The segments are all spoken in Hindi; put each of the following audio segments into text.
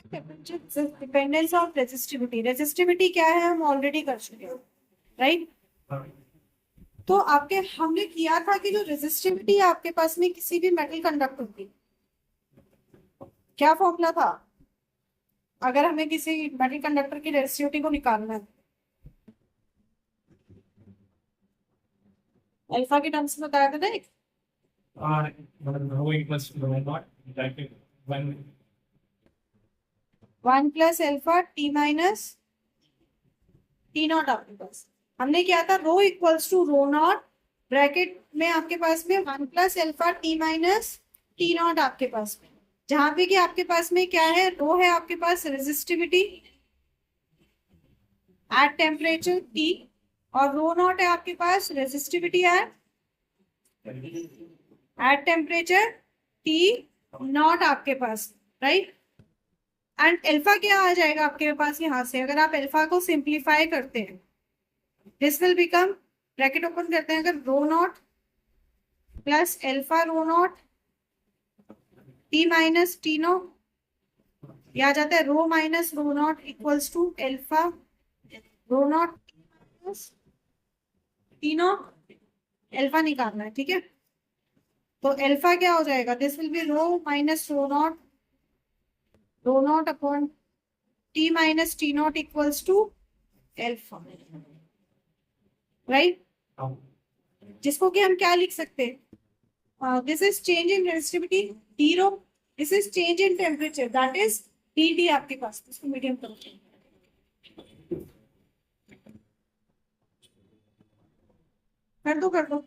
डिपेंडेंस ऑफ रेजिस्टिविटी, रेजिस्टिविटी क्या है हम ऑलरेडी कर चुके हैं, राइट। तो आपके हमने किया था कि जो रेजिस्टिविटी है आपके पास में किसी भी मेटल कंडक्टर की, क्या फॉर्मूला था अगर हमें किसी मेटल कंडक्टर की रेजिस्टिविटी को निकालना है? अल्फा के टर्म्स में बताया था ना एक, rho equals to rho naught, that is when 1 plus alpha T minus T naught आपके पास। हमने किया था rho equals to rho naught, bracket में आपके पास में 1 plus alpha T minus T naught आपके पास में, जहां पे कि आपके पास में क्या है, रो है आपके पास रेजिस्टिविटी एट टेम्परेचर टी, और रो नॉट है आपके पास resistivity at temperature T naught आपके पास, राइट। एंड अल्फा क्या आ जाएगा आपके पास यहां से, अगर आप अल्फा को सिंप्लीफाई करते हैं, this will become, bracket open करते हैं अगर, rho naught plus alpha rho naught T minus T naught, यह आ जाता है rho minus rho naught equals to alpha rho naught minus T naught, alpha निकालना है, ठीक है। तो अल्फा क्या हो जाएगा, this will be rho minus rho naught upon T minus T naught equals to alpha, right. जिसको कि हम क्या लिख सकते हैं, this is change in resistivity d rho, this is change in temperature that is d t आपके पास, इसको मीडियम करो, कर दो।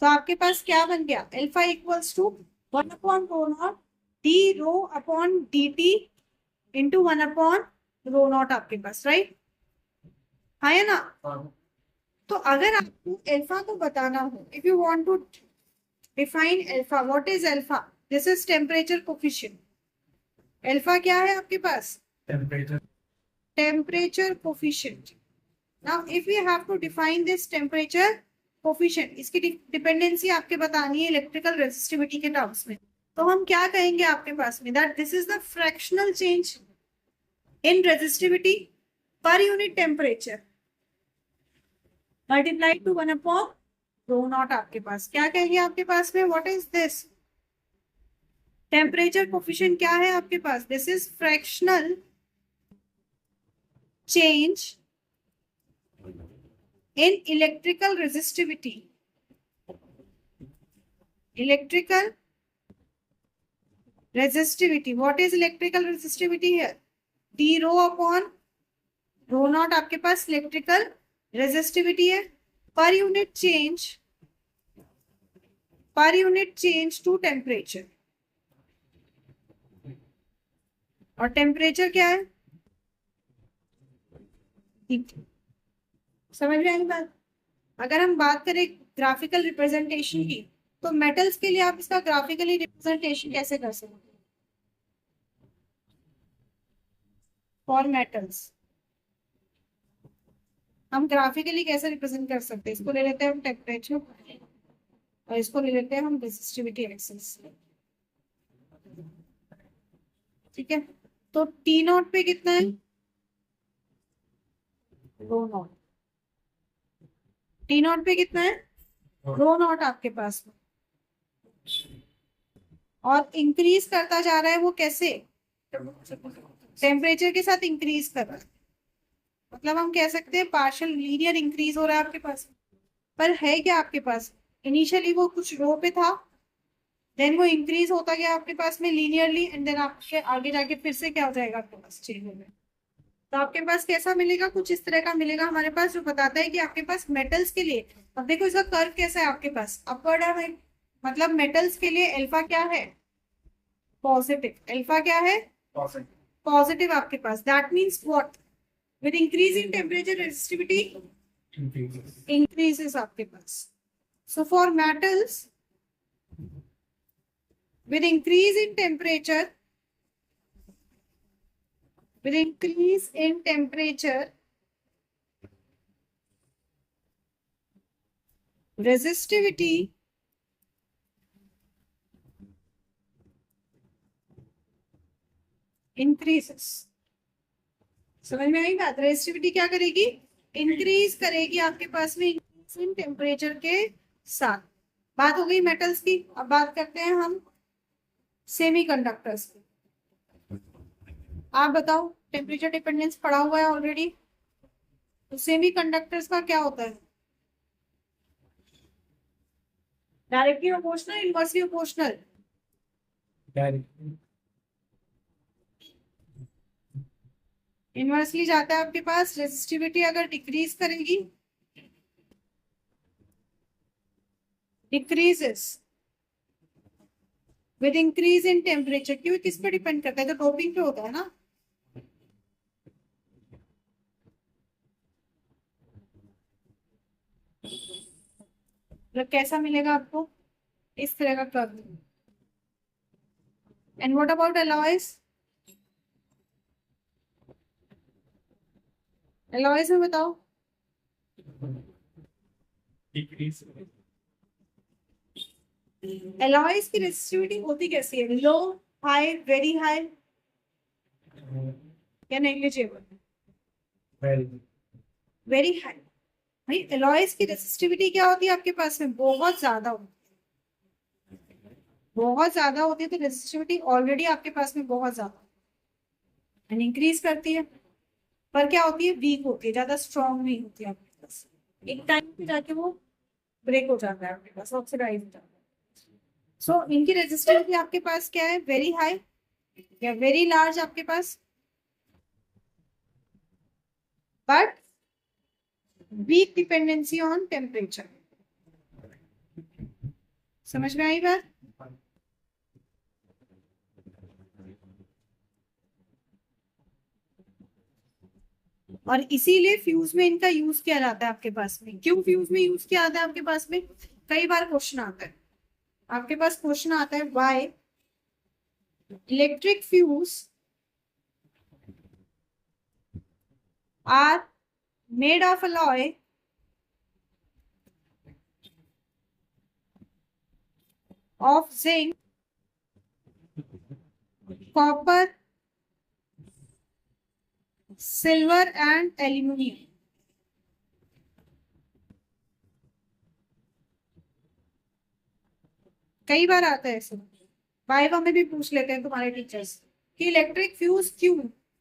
तो आपके पास क्या बन गया, alpha equals to 1 upon rho not d rho upon d t into 1 upon rho not आपके पास, राइट, हाँ है ना। तो अगर आपको अल्फा को बताना हो, if you want to define alpha, what is alpha, this is temperature coefficient. Alpha क्या है आपके पास, temperature temperature coefficient. Now if you have to define this temperature coefficient, इसकी डिपेंडेंसी आपके बतानी है इलेक्ट्रिकल रेजिस्टिविटी के टर्म्स में, तो हम क्या कहेंगे आपके पास में, that this is the fractional change in resistivity per unit temperature multiplied to 1 upon rho not, आपके पास क्या कहेंगे आपके पास में, what is this, temperature coefficient क्या है आपके पास, this is fractional change in electrical resistivity, electrical resistivity, what is electrical resistivity here, d rho upon rho naught आपके पास electrical resistivity है, per unit change to temperature, और टेम्परेचर क्या है, समझ में आई बात। अगर हम बात करें ग्राफिकल रिप्रेजेंटेशन की, तो मेटल्स के लिए आप इसका ग्राफिकली रिप्रेजेंटेशन कैसे कर सकते हैं, फॉर मेटल्स हम ग्राफिकली कैसे रिप्रेजेंट कर सकते हैं, इसको ले लेते हैं हम टेम्परेचर और इसको ले लेते हैं हम रेजिस्टिविटी एक्सिस, ठीक है। तो टी नॉट पे कितना है, रो नॉट, टी नॉट पे कितना है, रो नॉट आपके पास में, और इंक्रीज करता जा रहा है वो कैसे, टेम्परेचर के साथ इंक्रीज कर रहा है, मतलब हम कह सकते हैं पार्शियल लीनियर इंक्रीज हो रहा है आपके पास, पर है क्या आपके पास, इनिशियली वो कुछ रो पे था, देन वो इंक्रीज होता गया आपके पास में लीनियरली, एंड देन आपके आगे जाके फिर से क्या हो जाएगा आपके पास, चेंज हो गया। तो आपके पास कैसा मिलेगा, कुछ इस तरह का मिलेगा हमारे पास, जो बताता है कि आपके पास मेटल्स के लिए, अब देखो इसका कर्व कैसा है आपके पास, अपवर्ड है, मतलब मेटल्स के लिए अल्फा क्या है, पॉजिटिव, अल्फा क्या है, पॉजिटिव आपके पास, that means what, with increase in temperature resistivity increases आपके पास। So for metals with increase in temperature, resistivity increases. समझ में आई बात? रेजिस्टिविटी क्या करेगी? इंक्रीज करेगी आपके पास में इंक्रीज इन टेम्परेचर के साथ। बात हो गई मेटल्स की। अब बात करते हैं हम सेमीकंडक्टर्स की। आप बताओ, टेम्परेचर डिपेंडेंस पढ़ा हुआ है ऑलरेडी। तो सेमीकंडक्टर्स का क्या होता है? Directly proportional, inversely proportional? Directly. Inversely जाता है आपके पास। रेजिस्टिविटी अगर डिक्रीज करेगी, decreases with increase in temperature. क्यों? किस पे डिपेंड करता है? तो डोपिंग पे होता है ना। मतलब कैसा मिलेगा आपको? इस तरह का curve. And what about alloys? Alloys में बताओ। Decrease. अलॉयज की रेजिस्टिविटी होती कैसी है? लो, हाई, वेरी हाई या नेग्लिजिबल? Well, very high. भाई अलॉयज की रेजिस्टिविटी क्या होती है आपके पास में? बहुत ज्यादा होती है। बहुत ज्यादा होती है तो रेजिस्टिविटी ऑलरेडी आपके पास में बहुत ज्यादा एंड इंक्रीज करती है। पर क्या होती है? वीक होती है, ज्यादा स्ट्रॉन्ग नहीं होती है आपके पास। एक टाइम पे जाके वो ब्रेक हो जाता है आपके पास, ऑक्सीडाइज हो जाता है। सो इनकी रेजिस्टिविटी आपके पास क्या है? वेरी हाई या वेरी लार्ज आपके पास, but weak dependency on temperature. समझ में आई बात? और इसीलिए फ्यूज में इनका यूज किया जाता है आपके पास में। क्यों फ्यूज में यूज किया जाता है आपके पास में? कई बार क्वेश्चन आता है आपके पास। क्वेश्चन आता है why electric fuse are made of alloy of zinc, copper, silver and aluminium। कई बार आता है ऐसे। वाइवा में भी पूछ लेते हैं तुम्हारे टीचर्स कि इलेक्ट्रिक फ्यूज क्यों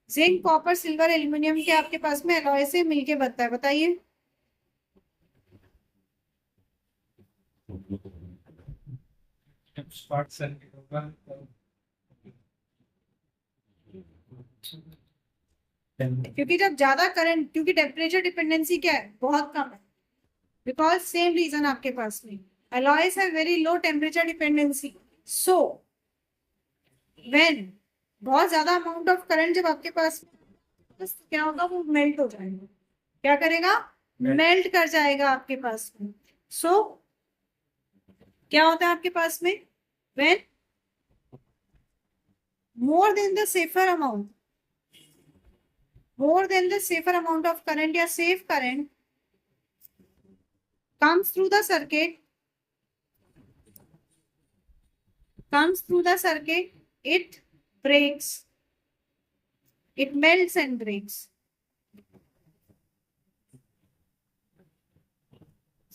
जिंक, कॉपर, सिल्वर, एल्यूमिनियम के आपके पास में अलॉय से मिलके बनता है? बताइए। short circuit होगा क्योंकि जब ज्यादा करंट, क्योंकि टेम्परेचर डिपेंडेंसी क्या है? बहुत कम है। बिकॉज सेम रीजन आपके पास में, alloys have very low temperature dependency, so when बहुत ज्यादा अमाउंट ऑफ करंट जब आपके पास बस क्या होगा? वो मेल्ट हो जाएगा। क्या करेगा? मेल्ट कर जाएगा आपके पास में। सो क्या होता है आपके पास में? when more than the safer amount, more than the safer amount of current या safe current comes through the circuit, it breaks, it melts and breaks।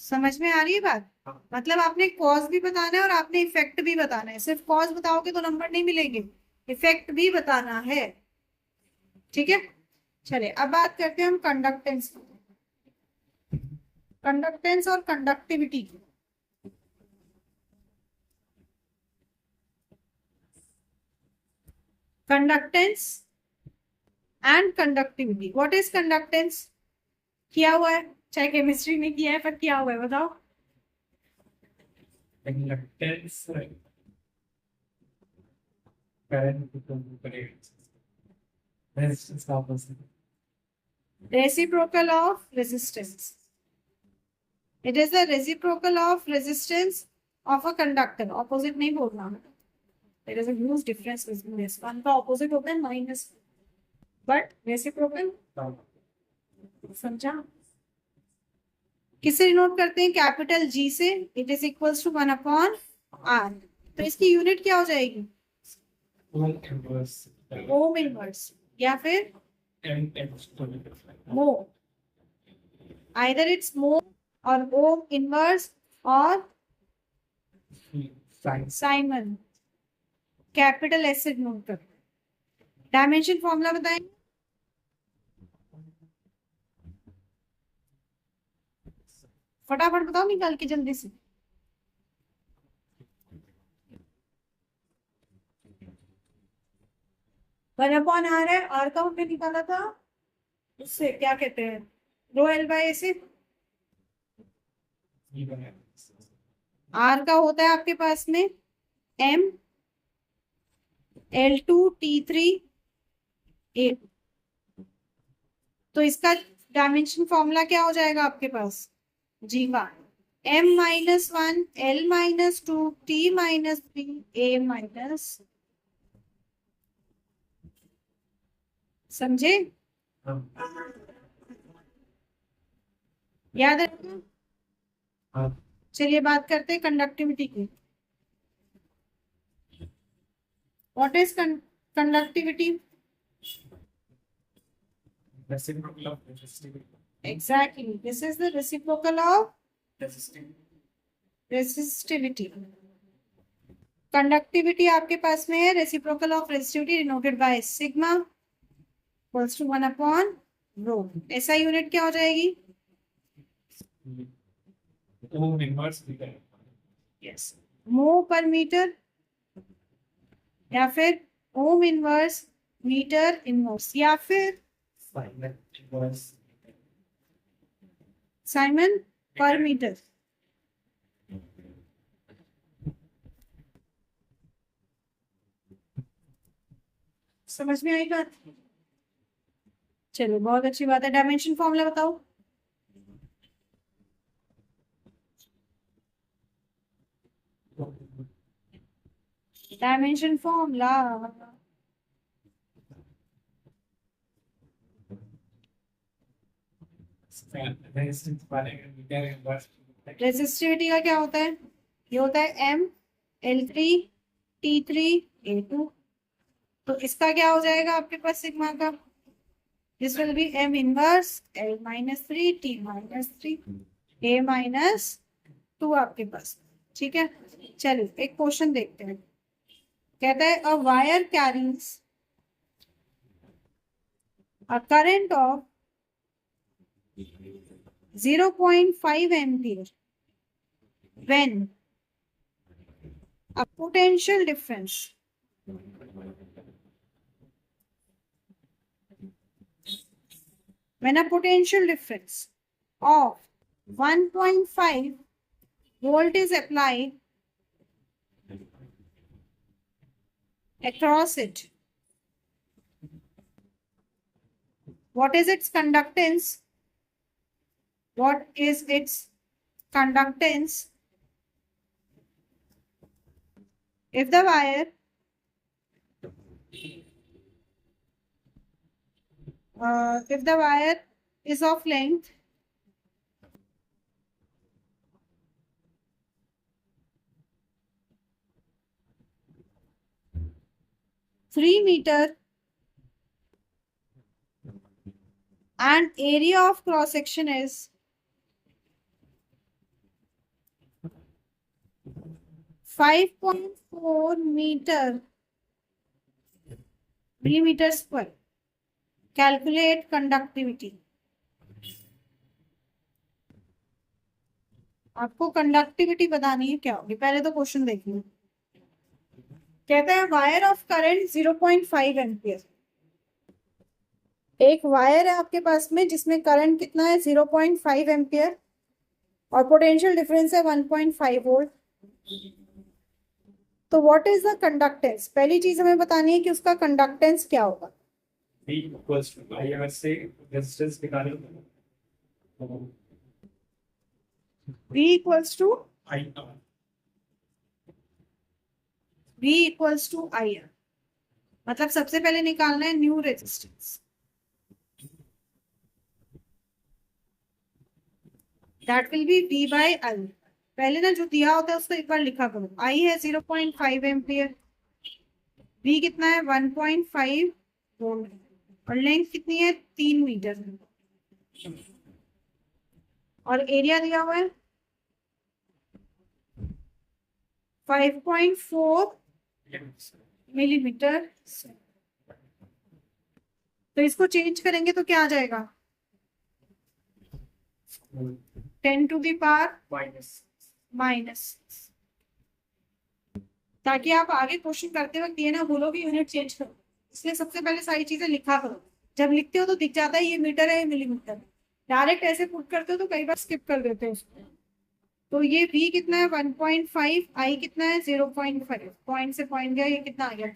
समझ में आ रही है बात? मतलब आपने कॉज भी बताना है और आपने इफेक्ट भी बताना है। सिर्फ कॉज बताओगे तो नंबर नहीं मिलेंगे, इफेक्ट भी बताना है। ठीक है, चलिए अब बात करते हैं हम कंडक्टेंस की। कंडक्टेंस और कंडक्टिविटी की। Conductance and conductivity. What is conductance? किया हुआ है, चाहे केमिस्ट्री में किया है पर किया हुआ है, बताओ। inductance current current resistance opposite Reciprocal of resistance, it is the reciprocal of resistance of a conductor। opposite नहीं बोलना है, there is a huge difference between this। one का opposite होता है माइनस, but reciprocal समझा? किससे डिनोट करते हैं? कैपिटल जी से। It is equals to 1/r। तो इसकी यूनिट क्या हो जाएगी? full inverse ओम इनवर्स या फिर मो, आइदर इट्स मो और ओम इनवर्स और साइमन। कैपिटल एस से नोट कर। डायमेंशन फॉर्मूला बताएंगे। फटाफट बताओ निकाल के जल्दी से। वन अपॉन आर है, आर का हमने निकाला था उससे क्या कहते हैं, रो एल बाई ए से। आर का होता है आपके पास में एम L2T3 A। तो इसका डायमेंशन फॉर्मूला क्या हो जाएगा आपके पास, जी हाँ, M-1 L-2 T-3 A minus, समझे, याद है। चलिए बात करते हैं कंडक्टिविटी की। What is conductivity? Reciprocal of resistivity. Exactly, this is the reciprocal of resistivity. Conductivity आपके पास में है, reciprocal of resistivity denoted by sigma equals to 1 upon rho. ऐसा यूनिट क्या हो जाएगी? Ohm inverse metre. यस, मो पर मीटर या फिर ओम इनवर्स मीटर इनवर्स या फिर साइमन पर मीटर। समझ में आई बात? चलो बहुत अच्छी बात है। डायमेंशन फॉर्मूला बताओ। डायमेंशन फॉर्मूला रेसिस्टिविटी का क्या होता है? ये होता है M L3T3A2। तो इसका क्या हो जाएगा आपके पास सिग्मा का? This will B M inverse L-3 T-3 A minus 2 आपके पास। ठीक है, चलो एक क्वेश्चन देखते हैं। कहता है a wire carries a current of 0.5 ampere when a potential difference of 1.5 volt is applied across it. What is its conductance? What is its conductance if the wire is of length 3 meter and area of cross section is 5.4 millimeter square. Calculate conductivity. आपको कंडक्टिविटी बतानी है, क्या होगी पहले तो क्वेश्चन देखिए। कहता है वायर ऑफ करंट 0.5 एम्पियर। एक वायर है आपके पास में जिसमें करंट कितना है 0.5 एम्पियर और पोटेंशियल डिफरेंस है 1.5 वोल्ट। तो व्हाट इज द कंडक्टेंस? पहली चीज हमें बतानी है कि उसका कंडक्टेंस क्या होगा। V equals to IR से रेजिस्टेंस निकालें। V equals to IR। V equals to IR, मतलब सबसे पहले निकालना है new resistance. That will be V by I। पहले ना जो दिया होता है उसको एक बार लिखा करो। I है 0.5 एम्पियर, v कितना है 1.5 वोल्ट और लेंथ कितनी है 3 मीटर और एरिया दिया हुआ है 5.4 मिलीमीटर। तो इसको चेंज करेंगे तो क्या आ जाएगा 10 टू द पावर माइनस, ताकि आप आगे क्वेश्चन करते वक्त ये ना बोलो कि यूनिट चेंज करो, इसलिए सबसे पहले सारी चीजें लिखा करो। जब लिखते हो तो दिख जाता है ये मीटर है ये मिलीमीटर, डायरेक्ट ऐसे पुट करते हो तो कई बार स्किप कर देते हैं उसको। तो ये v कितना है 1.5, i कितना है 0.5, पॉइंट से पॉइंट गया, ये कितना आ गया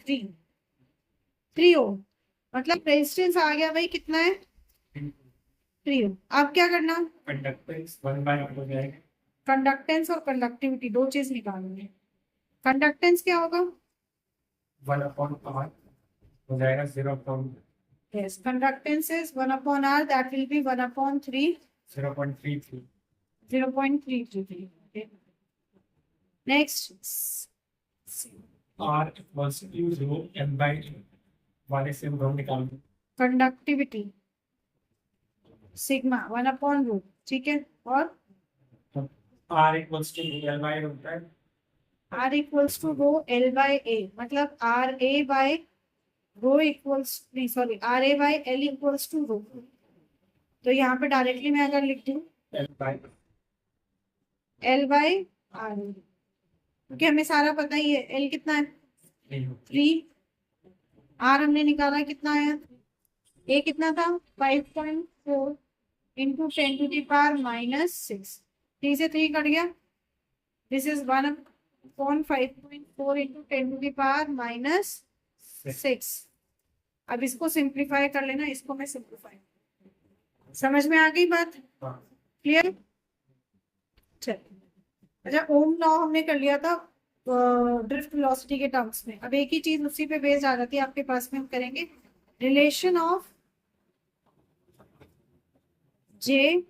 3 ओम, मतलब रेजिस्टेंस आ गया भाई कितना है 3 ओम। अब क्या करना, कंडक्टेंस 1/r हो जाएगा। कंडक्टेंस और कंडक्टिविटी दो चीज निकालनी है। कंडक्टेंस क्या होगा 1/r हो जाएगा 0. yes conductance is 1/r, that will be 1/3 0.33. 0.333 okay next R equals to rho m by वाले से हम निकालेंगे। conductivity सिग्मा 1/रूट, ठीक है, और R equals to L by होता है। R equals to rho L by A, मतलब RA by rho equals नहीं sorry RA by L equals to rho। तो यहाँ पे डायरेक्टली मैं अगर लिख दूँ L by R, क्योंकि हमें सारा पता ही है L कितना है 3, R हमने निकाला कितना है A कितना था 5.4 इंटू 10 टू दी पावर -6, 3 से 3 कट गया, this is 1/5.4 into 10 to the power -6। अब इसको सिंप्लीफाई कर लेना, इसको मैं सिंप्लीफाई, समझ में आ गई बात, क्लियर। चल अच्छा, ओम लॉ हमने कर लिया था ड्रिफ्ट वेलोसिटी के टर्म्स में। अब एक ही चीज उसी पे बेस्ड आ जाती है आपके पास में, हम करेंगे relation of J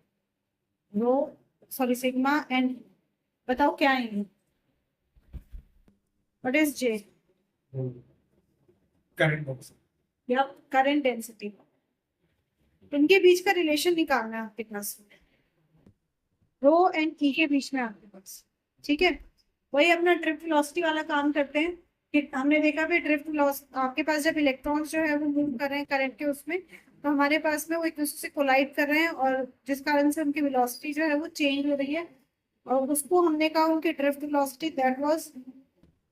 rho sorry sigma and, बताओ क्या है व्हाट इज जे करंट या करंट डेंसिटी, इनके बीच का रिलेशन निकालना है आपके पास, रो एंड ई के बीच में आपके पास, ठीक है। वही अपना ड्रिफ्ट वेलोसिटी वाला काम करते हैं कि हमने देखा भी ड्रिफ्ट वेलोसिटी आपके पास जब इलेक्ट्रॉन्स जो है वो मूव कर रहे हैं करंट के उसमें, तो हमारे पास में वो एक दूसरे से कोलाइड कर रहे हैं और जिस कारण से उनकी वेलोसिटी जो है वो चेंज हो रही है, और उसको हमने कहा उनकी drift velocity that was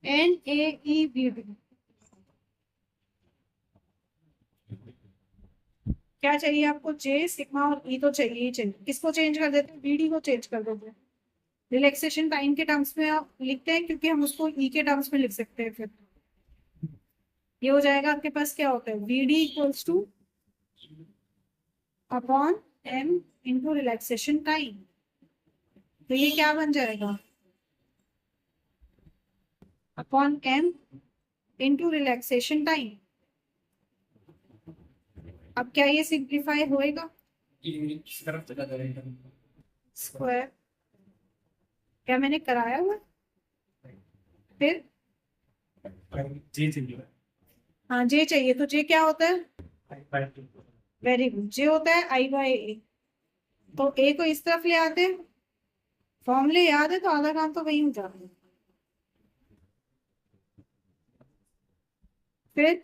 NAEVD। क्या चाहिए आपको जे सिग्मा और ई तो चाहिए ही चाहिए, किसको चेंज कर देते हैं VD को चेंज कर देते हैं, रिलैक्सेशन टाइम के टर्म्स में आप लिखते हैं क्योंकि हम उसको ई के टर्म्स में लिख सकते हैं। फिर ये हो जाएगा आपके पास क्या होता है VD equals two upon M into relaxation time, तो ये क्या बन जाएगा upon M into relaxation time. अब क्या ये सिंप्लीफाई होएगा इस तरफ चला जाएगा स्क्वायर, क्या मैंने कराया हुआ फिर जी जी हाँ जे चाहिए, तो जे क्या होता है by वेरी गुड, जे होता है I/A, तो ए को इस तरफ ले आते हैं, फॉर्मूले याद है तो आधा काम तो वही हो जाता है। फिर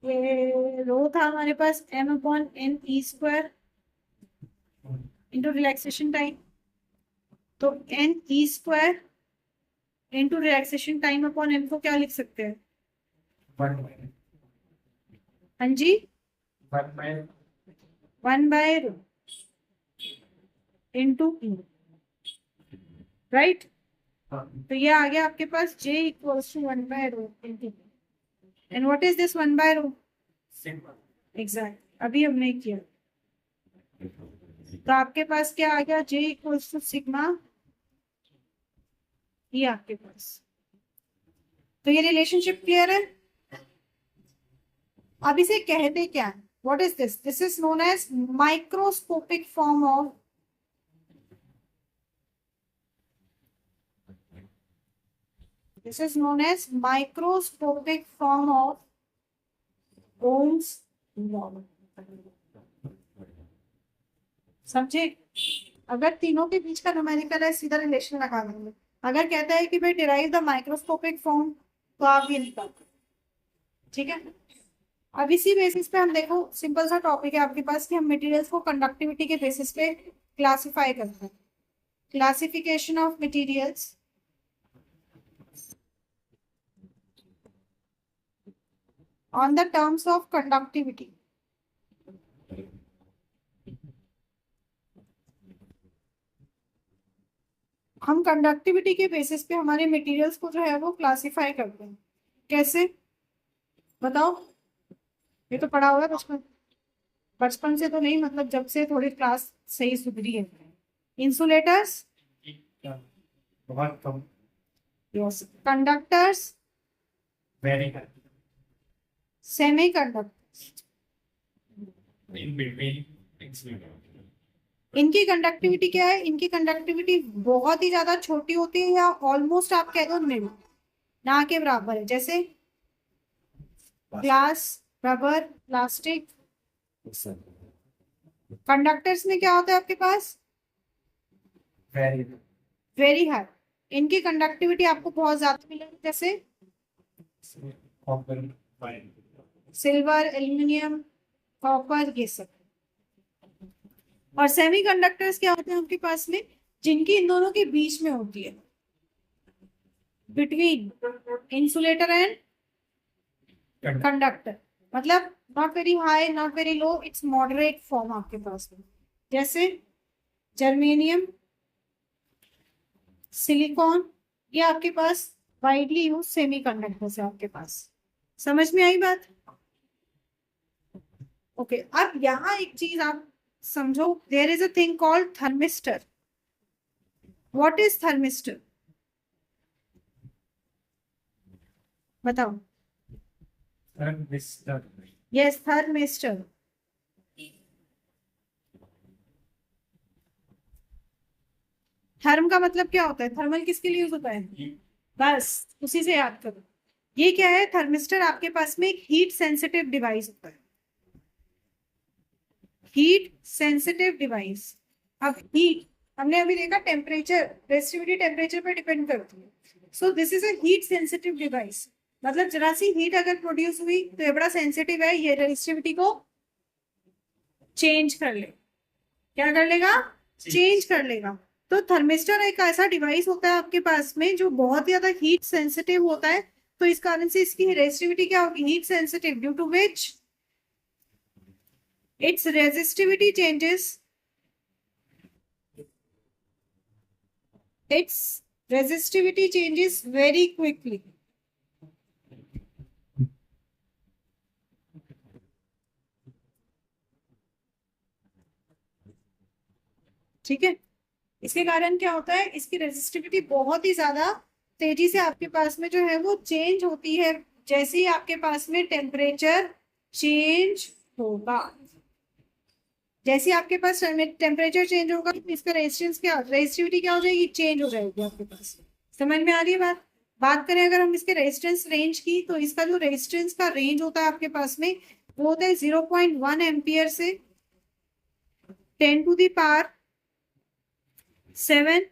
ये रो था हमारे पास M/N/E² इंटू रिलैक्सेशन टाइम, तो NE² into relaxation time upon M को क्या लिख सकते हैं 1 हाँ जी 1/रो इंटू E, राइट। तो ये आ गया आपके पास J इक्वल्स टू 1/रो into, and what is this 1/रो एग्जैक्ट, अभी हमने किया, तो आपके पास क्या आ गया J इक्वल्स टू सिग्मा, ये आपके पास। तो ये रिलेशनशिप क्लियर है। अब इसे कहते क्या है, What is this? This is known as microscopic form of Ohm's law. समझे? अगर तीनों के बीच का न्यूमेरिकल है सीधा रिलेशन लगा देंगे. अगर कहता है कि भाई डिराइव द माइक्रोस्कोपिक फॉर्म तो आप ये निकाल. ठीक है. अब इसी बेसिस पे हम देखो सिंपल सा टॉपिक है आपके पास कि हम मटेरियल्स को कंडक्टिविटी के बेसिस पे क्लासिफाई करते हैं. Classification of materials on the terms of conductivity. हम कंडक्टिविटी के बेसिस पे हमारे मटेरियल्स को जो है वो क्लासिफाई करते हैं. कैसे बताओ? ये तो पढ़ा हुआ है बचपन से तो नहीं, मतलब जब से थोड़ी क्लास सही सुधरी है. इंसुलेटर्स, बहुत कम. कंडक्टर्स, वेरी कम. सेमीकंडक्टर्स. In between insulator. इनकी कंडक्टिविटी क्या है? इनकी कंडक्टिविटी बहुत ही ज्यादा छोटी होती है या ऑलमोस्ट आप कह दो निल, ना के बराबर है. जैसे ग्लास, रबर, प्लास्टिक. कंडक्टर्स में क्या होता है आपके पास? Very high. इनकी कंडक्टिविटी आपको बहुत ज्यादा मिलेगी. जैसे सिल्वर, एल्यूमिनियम, कॉपर, ये सब. और सेमीकंडक्टर्स क्या होते हैं आपके पास में? जिनकी इन दोनों के बीच में होती है, बिटवीन इंसुलेटर एंड कंडक्टर. मतलब not very high not very low, it's moderate form आपके पास में. जैसे जर्मेनियम, सिलिकॉन, ये आपके पास वाइडली यूज सेमीकंडक्टर्स है आपके पास. समझ में आई बात? ओके. अब यहाँ एक चीज आप समझो. There is a thing called thermistor. What is thermistor? बताओ. Yes, thermistor. थर्म का मतलब क्या होता है? थर्मल किसके लिए यूज होता है? बस उसी से याद करो. ये क्या है? थर्मिस्टर आपके पास में एक हीट सेंसिटिव डिवाइस होता है. Heat sensitive device. अब हीट हमने अभी देखा टेम्परेचर, रेजिस्टिविटी टेम्परेचर पर डिपेंड करती है. So this is a heat sensitive device. मतलब जरा सी हीट अगर प्रोड्यूस हुई तो ये बड़ा सेंसिटिव है, ये रेजिस्टिविटी को चेंज कर ले. क्या कर लेगा? चेंज कर लेगा. तो थर्मिस्टर एक ऐसा डिवाइस होता है आपके पास में जो बहुत ज्यादा हीट सेंसिटिव होता है. तो इस कारण से इसकी रेजिस्टिविटी क्या होगी? Heat sensitive, due to which its resistivity changes. Its resistivity changes very quickly. ठीक है. इसके कारण क्या होता है? इसकी रेजिस्टिविटी बहुत ही ज्यादा तेजी से आपके पास में जो है वो चेंज होती है जैसे ही आपके पास में टेम्परेचर चेंज होगा. जैसे आपके पास टेम्परेचर चेंज होगा तो इसका रेजिस्टेंस क्या, रेजिस्टिविटी क्या हो जाएगी? चेंज हो जाएगी आपके पास. समझ में आ रही है बात? बात करें अगर हम इसके रेजिस्टेंस रेंज की, तो इसका जो रेजिस्टेंस का रेंज होता है आपके पास में वो होता है 0.1 एम्पियर से 10⁻7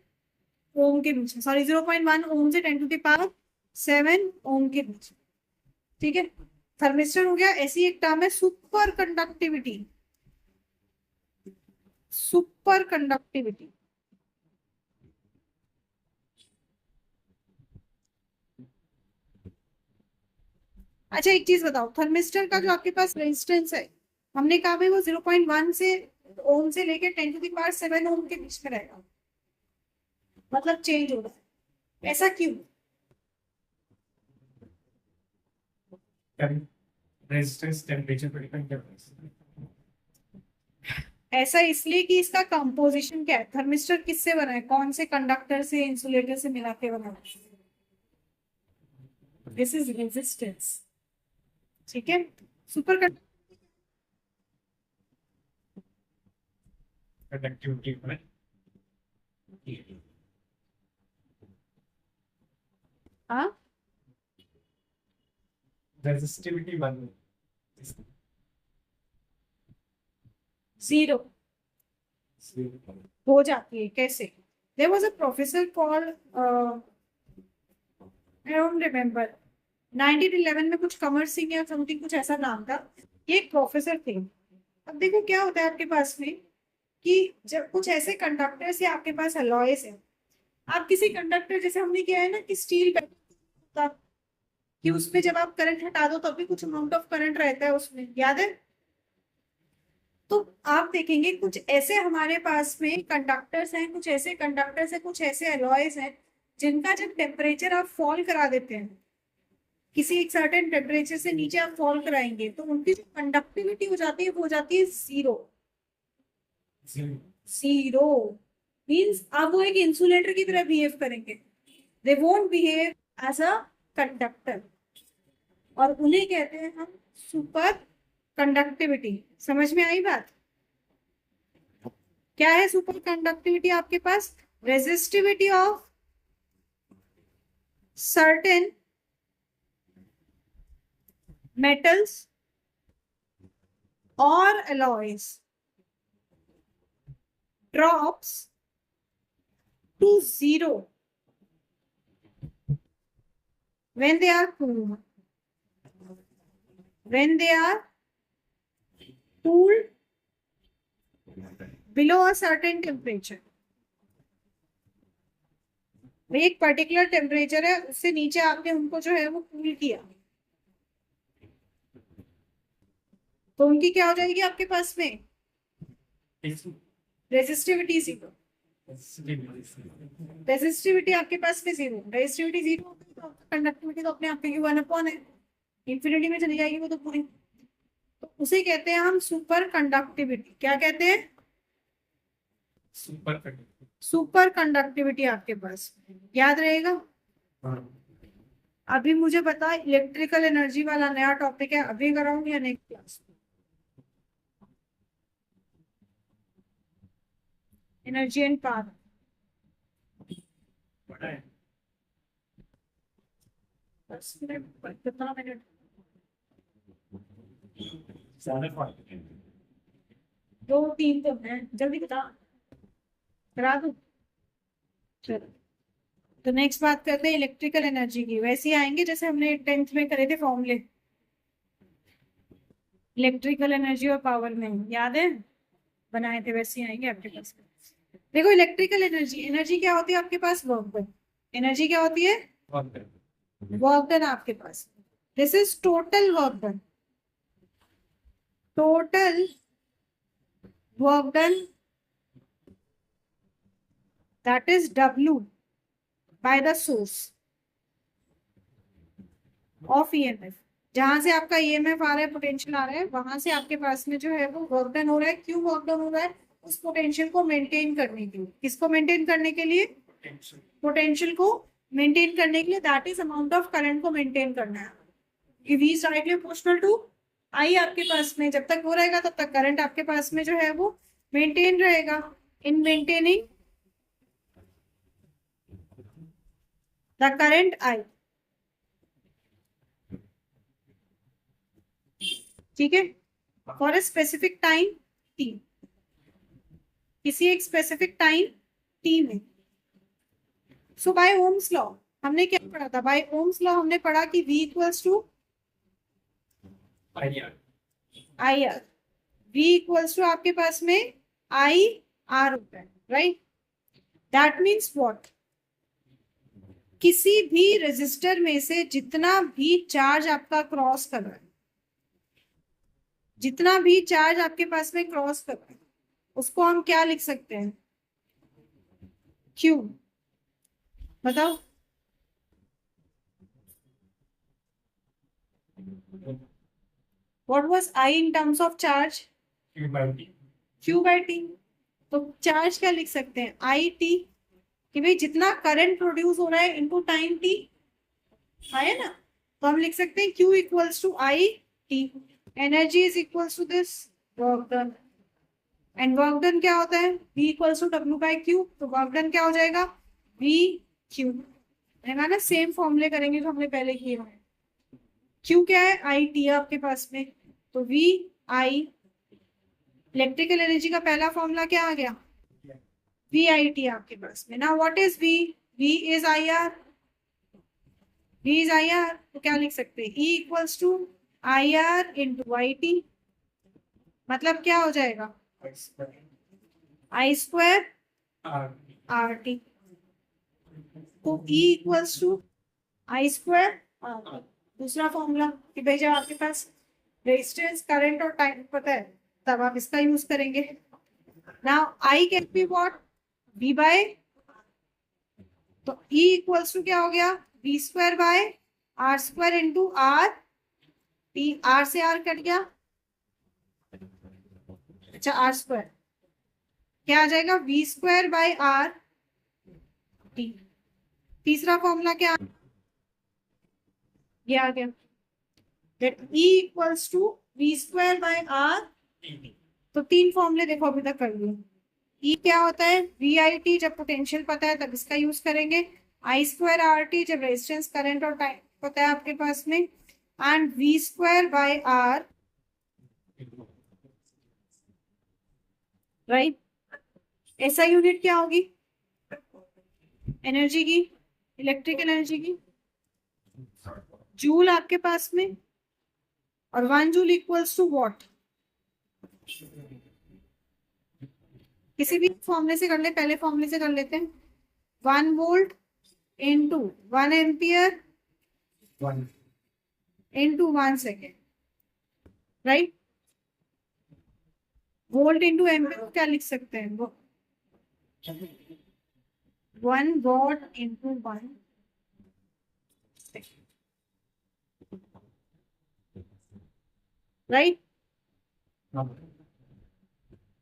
ओम के बीच में. सॉरी, 0.1 ओम से 10⁻7 ओम के बीच. ठीक है. थर्मिस्टर हो गया. ऐसी एक टर्म है सुपर कंडक्टिविटी. Super conductivity. अच्छा एक चीज बताओ, थर्मिस्टर का जो आपके पास रेजिस्टेंस है हमने कहा भाई वो 0.1 से ओम से लेके 10⁻7 ओम के बीच में रहेगा. मतलब चेंज हो रहा है. ऐसा क्यों? रेजिस्टेंस टेम्परेचर पर डिपेंड करता है. ऐसा इसलिए कि इसका कंपोजिशन क्या है. थर्मिस्टर किससे बना है? कौन से कंडक्टर से, इंसुलेटर से मिला के बना है? This is resistance. ठीक है. सुपर conductivity में हाँ resistivity वन जीरो हो जाती है कैसे? There was a professor called I don't remember 1911 में कुछ कमर सिंह या समथिंग कुछ ऐसा नाम था। ये एक प्रोफेसर थे। अब देखो क्या होता है आपके पास में कि जब कुछ ऐसे कंडक्टर्स या आपके पास अलॉयज है, आप किसी कंडक्टर जैसे हमने किया है ना कि स्टील का कि उसमें जब आप करंट हटा दो तब भी कुछ अमाउंट ऑफ करंट रहता है उसमें, याद है? तो आप देखेंगे कुछ ऐसे हमारे पास में कंडक्टर्स हैं, कुछ ऐसे कंडक्टर्स हैं, कुछ ऐसे अलॉयज हैं जिनका जब टेम्परेचर आप फॉल करा देते हैं, किसी एक सर्टेन टेम्परेचर से नीचे आप फॉल कराएंगे तो उनकी जो कंडक्टिविटी हो जाती है वो हो जाती है जीरो। जीरो मीन्स अब वो एक इंसुलेटर की तरह बिहेव करेंगे, they won't behave as a conductor, और उन्हें कहते हैं हम सुपर कंडक्टिविटी। समझ में आई बात? क्या है सुपर कंडक्टिविटी आपके पास? Resistivity of certain metals or alloys drops to zero when they are cooled. When they are cooled below a certain temperature. एक पर्टिकुलर टेम्परेचर है, उससे नीचे आपने उनको जो है वो कूल किया तो उनकी क्या हो जाएगी आपके पास में? Resistivity zero. रेजिस्टिविटी आपके पास में जीरो, रेजिस्टिविटी जीरो होगी तो कंडक्टिविटी तो अपने आप की वन अपॉन है, इंफिनिटी में चली जाएगी वो तो पूरी। तो उसे कहते हैं हम सुपर कंडक्टिविटी। क्या कहते हैं? सुपर कंडक्टिविटी आपके पास याद रहेगा। अभी मुझे पता इलेक्ट्रिकल एनर्जी वाला नया टॉपिक है, अभी कराऊंगी या next class? Energy and power कितना मिनट? दो तीन तो है, जल्दी बता, करा दो। चलो तो नेक्स्ट बात करते हैं इलेक्ट्रिकल एनर्जी की। वैसे ही आएंगे जैसे हमने 10th में करे थे फॉर्मूले, इलेक्ट्रिकल एनर्जी और पावर में, याद है बनाए थे, वैसे ही आएंगे आपके पास। देखो इलेक्ट्रिकल एनर्जी, एनर्जी क्या होती है आपके पास? Work done. एनर्जी क्या होती है? वर्क डन आपके पास। This is total work done, total work done that is W by the source of EMF। जहां से आपका EMF आ रहा है, पोटेंशियल आ रहा है, वहां से आपके पास में जो है वो वर्क डन हो रहा है। क्यों वर्क डन हो रहा है? उस पोटेंशियल को मेंटेन करने के लिए। किसको मेंटेन करने के लिए? पोटेंशियल को मेंटेन करने के लिए, that is amount of current को मेंटेन करना है। V is directly proportional to I आपके पास में। जब तक वो रहेगा तब तक करंट आपके पास में जो है वो मेंटेन रहेगा। In maintaining the current I, ठीक है, for a specific time t, किसी एक स्पेसिफिक टाइम t में। सो बाय ओम्स लॉ हमने क्या पढ़ा था? बाय ओम्स लॉ हमने पढ़ा कि V equals to IR। V equals to आपके पास में IR होता है, राइट? That means what? किसी भी रेजिस्टर में से जितना भी चार्ज आपका क्रॉस कर रहा है, जितना भी चार्ज आपके पास में क्रॉस कर रहा है, उसको हम क्या लिख सकते हैं? Q। बताओ what was I in terms of charge? Q by T। तो चार्ज क्या लिख सकते हैं? IT, कि भाई जितना करंट प्रोड्यूस हो रहा है इनटू टाइम t, है ना? तो हम लिख सकते हैं Q equals to I T। Energy is equals to this work done. And work done क्या होता है, V equals to W by Q, तो वर्क डन क्या हो जाएगा, V क्यू। मैंने ना सेम फॉर्मूले करेंगे जो हमने पहले किए हुए। क्यू क्या है, आई टी है आपके पास में, तो V आई, इलेक्ट्रिकल एनर्जी का पहला फॉर्मूला क्या आ गया, V आई टी आपके पास में। ना what is V, V is I R, V is I R, तो क्या लिख सकते हैं, E equals to I R into I T, मतलब क्या हो जाएगा, आई स्क्वायर आर टी, तो E equals to I square R T. दूसरा फॉर्मूला कि भाई जब आपके पास रेजिस्टेंस करंट और टाइम पता है तब आप इसका यूज करेंगे। Now I can be what, V by, तो E इक्वल्स टू क्या हो गया, V square by R square into R T, R से आर कट गया, अच्छा आर स्क्वायर क्या आ जाएगा, V square by R T. तीसरा फॉर्मूला क्या, ये आ गया, that E equals to V square by R. तो तीन फॉर्मूले देखो अभी तक कर लिए। E क्या होता है, वी आई टी, जब पोटेंशियल पता है तब इसका यूज करेंगे। आई स्क्वायर आर टी जब रेजिस्टेंस करंट और टाइम पता है आपके पास में, and V square by R, right. ऐसा यूनिट क्या होगी, एनर्जी की, इलेक्ट्रिकल एनर्जी की, जूल आपके पास में, और 1 जूल इक्वल्स टू वॉट। किसी भी फॉर्मूले से कर ले, पहले फॉर्मूले से कर लेते हैं, 1 volt into 1 ampere into 1 second, right. Volt into ampere क्या लिख सकते हैं, वो 1 वॉट इंटू 1 सेकेंड, राइट।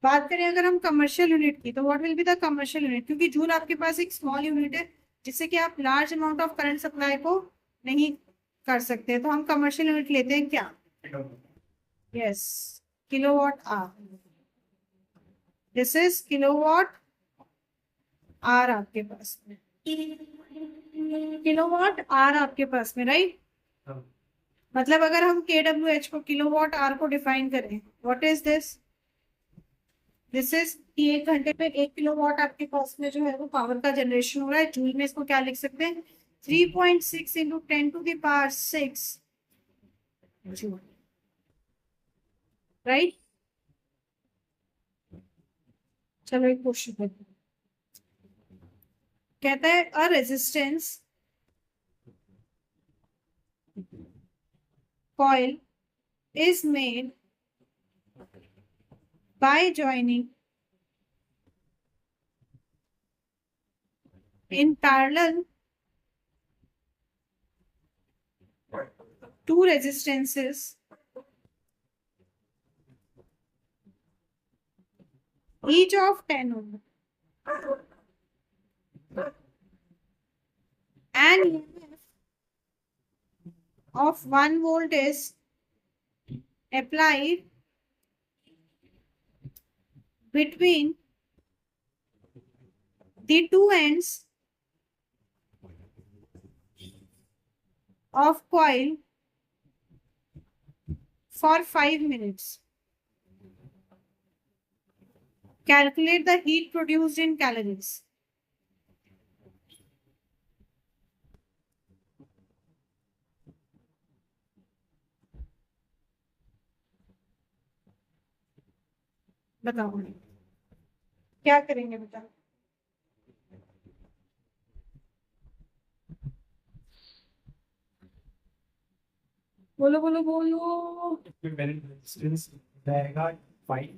बात करें अगर हम कमर्शियल यूनिट की, तो what will be the commercial unit, क्योंकि जूल आपके पास एक स्मॉल यूनिट है जिससे कि आप large amount of current supply को नहीं कर सकते, तो हम कमर्शियल यूनिट लेते हैं क्या, yes, kilowatt hour. This is kilowatt hour आपके पास में, किलोवाट आवर आपके पास में, राइट। मतलब अगर हम KWH को, किलोवाट आवर को डिफाइन करें, what is this, this is 1 घंटे में 1 किलोवाट आपके पास में जो है वो पावर का जनरेशन हो रहा है। जूल में इसको क्या लिख सकते हैं, 3.6 इंटू 10⁶ जूल, राइट। चलो एक क्वेश्चन करते हैं। कहता है a resistance coil is made by joining in parallel two resistances each of 10 ohm and EMF of 1 volt is applied between the two ends of coil for 5 minutes. Calculate the heat produced in calories. बताओ क्या करेंगे, बताओ। बोलो बोलो बोलो। रेजिस्टेंस रहेगा 5,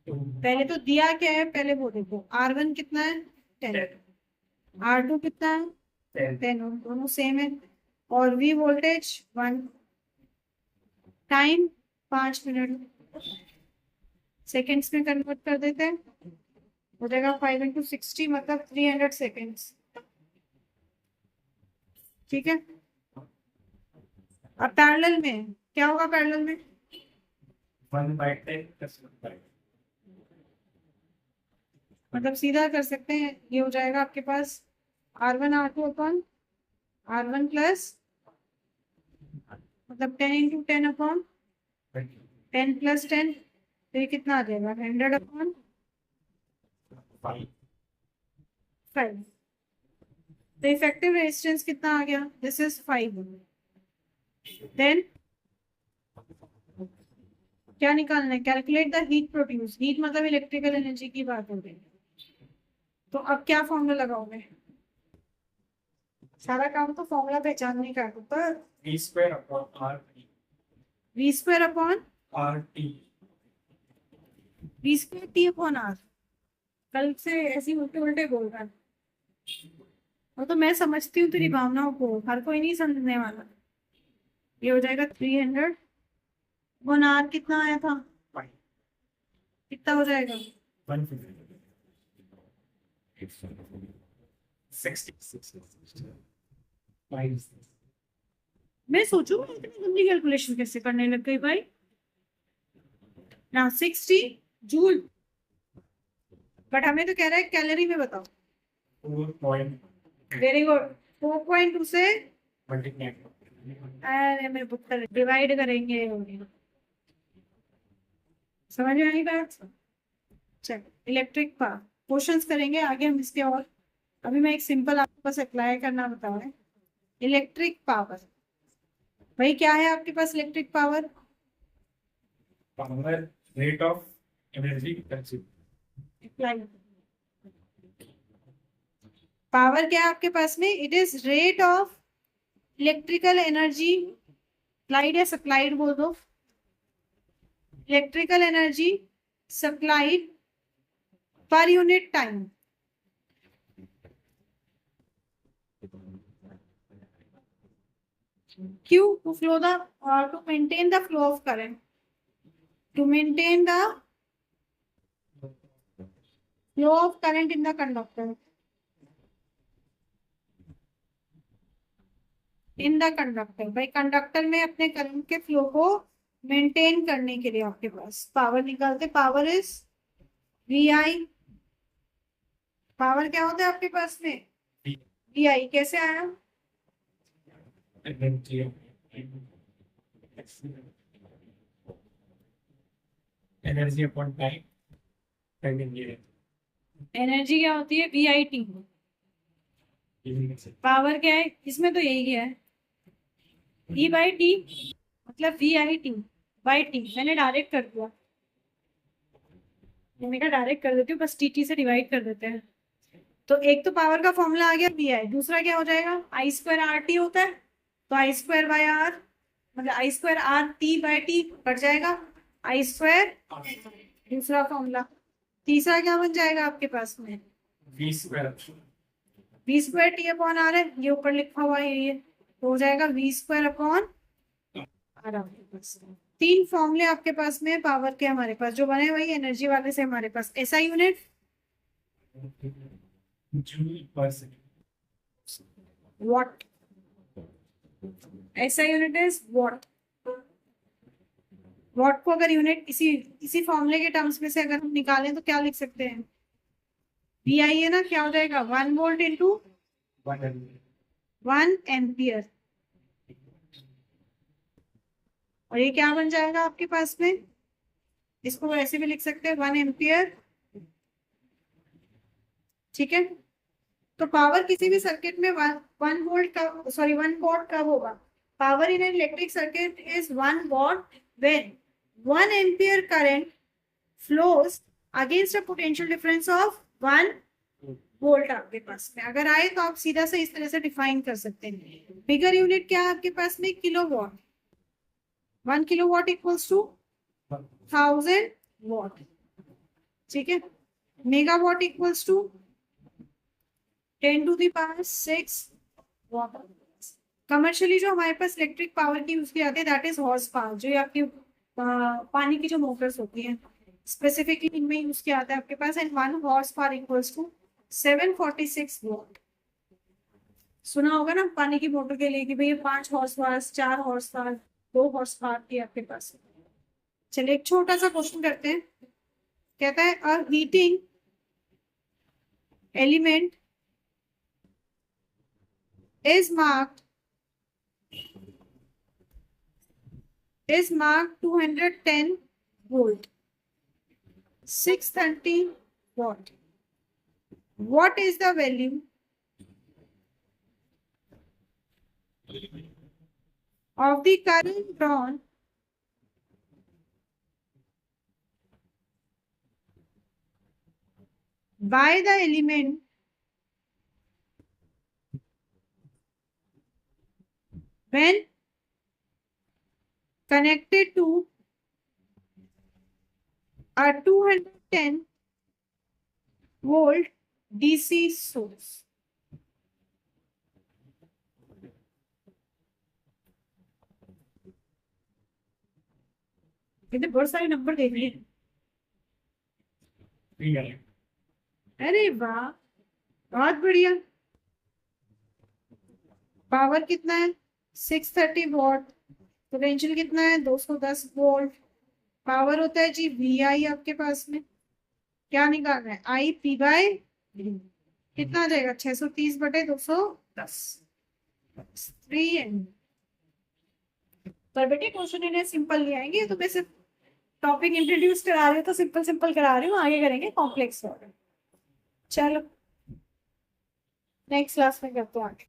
पहले तो दिया क्या है, पहले वो देखो, R1 कितना है, 10, R2 कितना है, 10 ओम, दोनों सेम है, और V voltage 1, time 5 minute, seconds में कन्वर्ट कर देते हैं, हो जाएगा 5 इंटू 60 मतलब 300 सेकेंड्स, ठीक है। अब पैरेलल में क्या होगा, पैरेलल में 1/10 plus 1/10. मतलब सीधा कर सकते हैं, ये हो जाएगा आपके पास R1 R2 upon R1 plus मतलब 10 × 10 अपॉन 10 + 10, तो ये कितना आ जाएगा 100 अपॉन 5. 5। तो इफेक्टिव रेजिस्टेंस कितना आ गया, दिस इज 5। देन क्या निकालना है, calculate the heat produce, heat मतलब इलेक्ट्रिकल एनर्जी की बात हो रही है। तो अब क्या फॉर्मूला लगाओगे, सारा काम तो फॉर्मूला पहचानने का है, पर V² upon RT. V² upon RT. V² T upon R। कल से ऐसी उल्टे उल्टे बोल रहा है, वो तो मैं समझती हूँ तेरी भावनाओं को, हर कोई नहीं समझने वाला। ये हो जाएगा 300 वन आर, कितना आया था, 5. कितना हो जाएगा 150. 60. 5. मैं सोचू मैं इतनी गंदी कैलकुलेशन कैसे करने लग गई भाई ना। 60 जूल, बट हमें तो कह रहा है कैलोरी में बताओ। 4 point वेरी गुड, 4.2 से multiply. अरे मेरे पुत्र डिवाइड करेंगे, समझ में आई बात। चल इलेक्ट्रिक पावर क्वेश्चंस करेंगे आगे हम इसके, और अभी मैं एक सिंपल आपके पास अप्लाई करना बता रहा है। इलेक्ट्रिक पावर भाई क्या है आपके पास, electric power Power rate of energy consumed. Apply, power क्या है आपके पास में, it is rate of electrical energy applied या सप्लाइड बोल दो, electrical energy supplied per unit time. Q to flow the or to maintain the flow of current, to maintain the flow of current in the conductor, in the conductor, भाई कंडक्टर में अपने करंट के फ्लो को मेंटेन करने के लिए आपके पास पावर निकालते, पावर इज VI। पावर क्या होता है आपके पास में, VI कैसे आया, Energy. Energy upon time. Time in year. Energy क्या होती है VIT, पावर क्या है इसमें तो यही है E/T, मतलब VIT/T, मैंने डायरेक्ट कर दिया, मैंने कहा डायरेक्ट कर देती हूँ, बस TT से डिवाइड कर देते हैं। तो एक तो पावर का फॉर्मूला आ गया VI, दूसरा क्या हो जाएगा I² RT होता है, तो I²/R मतलब I²RT/T कट जाएगा, I², दूसरा फॉर्मूला। तीसरा क्या बन जाएगा आपके पास में, V². V² T upon R है, ये ऊपर लिखा हुआ है, ये तो हो जाएगा V² अपॉन R आपके पास। 3 फॉर्मूले आपके पास में पावर के हमारे पास जो बने, वही एनर्जी वाले से हमारे पास। SI unit Joule per second. What, SI unit is what. What को अगर यूनिट इसी फॉर्मूले के टर्म्स में से अगर हम निकालें तो क्या लिख सकते हैं, VI है ना, क्या हो जाएगा 1 वोल्ट इंटू 1 energy. 1 एम्पियर, और ये क्या बन जाएगा आपके पास में, इसको वैसे भी लिख सकते हैं 1 एम्पियर, ठीक है। तो पावर किसी भी सर्किट में 1 वोल्ट का, सॉरी 1 वॉट कब होगा, power in an electric circuit is 1 what when 1 ampere current flows against a potential difference of 1 volt आपके पास में। अगर आए तो आप सीधा से इस तरह से डिफाइन कर सकते हैं। बिगर यूनिट क्या है आपके पास में, kilowatt, 1 kilowatt equals to 1000 watt, ठीक है। Megawatt equals to 10⁶ watt. Commercially जो हमारे पास इलेक्ट्रिक पावर की यूज की जाती है दैट इज हॉर्स पावर, जो आपकी पानी की जो मोटर्स होती हैं स्पेसिफिकली इनमें यूज किया जाता है आपके पास। And 1 horse power equals to 746 watt. सुना होगा ना पानी की मोटर के लिए कि भैया 5 horse power, 4 horse power, 2 horse power की आपके पास। चलिए एक छोटा सा क्वेश्चन करते हैं। कहता है अ heating element is marked 210 volt, 630 watt. What is the value of the current drawn by the element when connected to a 210 volt DC source? ये तो बहुत सारे नंबर देख लिए। Real. अरे वाह, बहुत बढ़िया। पावर कितना है? 630 वॉट। पोटेंशियल कितना है? 210 वोल्ट। पावर होता है जी वी आई आपके पास में। क्या निकालना है? आई पी बाय कितना आ जाएगा? 630 बटे 210 3 पर बेटे क्वेश्चन इन्हें सिंपल नहीं आएंगे, तो मैं सिर्फ टॉपिक इंट्रोड्यूस करा रही हूँ, तो सिंपल सिंपल करा रही हूँ, आगे करेंगे कॉम्प्लेक्स। चलो नेक्स्ट क्लास में करते हैं आगे।